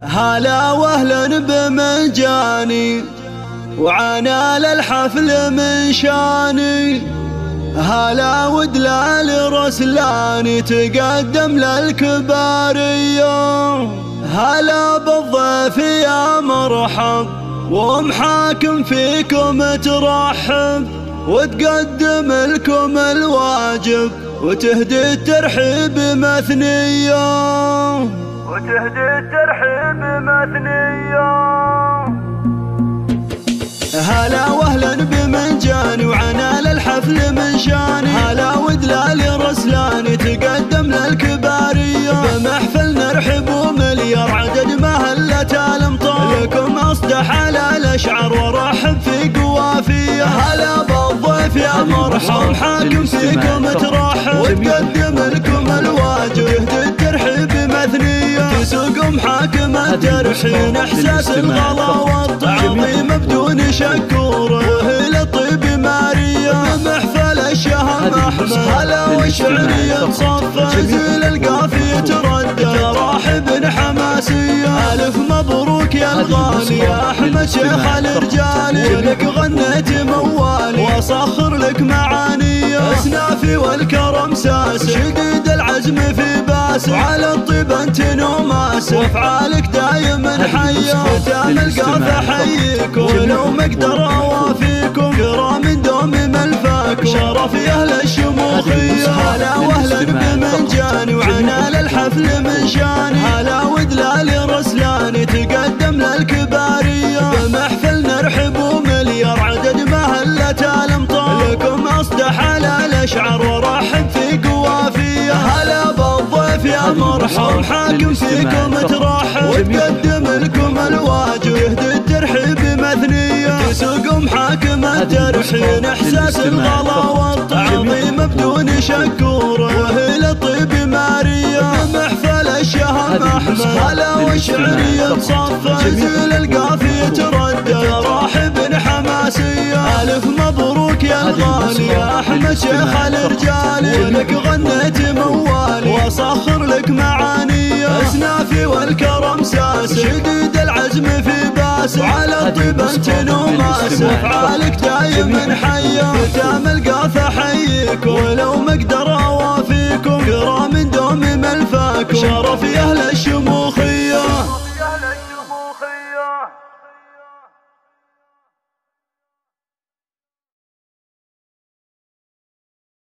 هلا واهلا بمجاني وعنا للحفل من شاني. هلا ودلال رسلاني تقدم للكبارية. هلا بالضيف يا مرحب ومحاكم فيكم ترحب وتقدم لكم الواجب وتهدي الترحيب مثنية. هلا واهلا بمجاني وعنا للحفل من شاني. هلا ودلال رسلاني تقدم للكبارية. بمحفل نرحب ومليار عدد مهلة الامطار لكم اصدح على الاشعار ورحب في قوافية. هلا بالضيف يا مرحب حاكم فيكم ترحب وتقدم لكم الواجب يهدي الترحيب مثنية. تسوق محاكم الترحين احساس الغلا والتعظيم بدون شكور وهي الطيب مارية. محفل الشهم احمد هلا والشعرية تصفى زيل القافية تردى راحب حماسية. الف مبروك يا الغالي يا احمد شيخ الرجال ولك غنيت موالي واصخر لك معاني. اسنافي والكرم ساس شديد العزم في باس وعلى الطيب انت نوماس وافعالك دايما حية. ختام القافة حييك ولو مقدر اوافيكم كرام دوم ملفاكم شرف يا اهل الشموخية. هلا واهلا بمنجاني وعنا للحفل من شاني. هلا ودلال رسلاني تقدم للكبارية. بمحفل نرحب ومليار عدد مهلة الامطار لكم اصدح على الاشعار ورحب في قوافية. هلا بالضيف يا مرحب حاكم فيكم ترحب وتقدم لكم الواجب يهدي الترحيب مثنية. تسوق محاكم الترحين احساس الغلا والتعظيم بدون شكور وهي الطيب مارية. محفل الشهم احمد هلا والشعرية تصفى زيل القافية تردى راحب حماسية. الف مبروك يا الغالي يا احمد شيخ الرجال ولك غنيت موالي واصخر لك معاني. اسنافي والكرم ساس شديد العزم في باس وعلى الطيب انت نوماس افعالك دايما حية. ختام القافة حييك ولو مقدر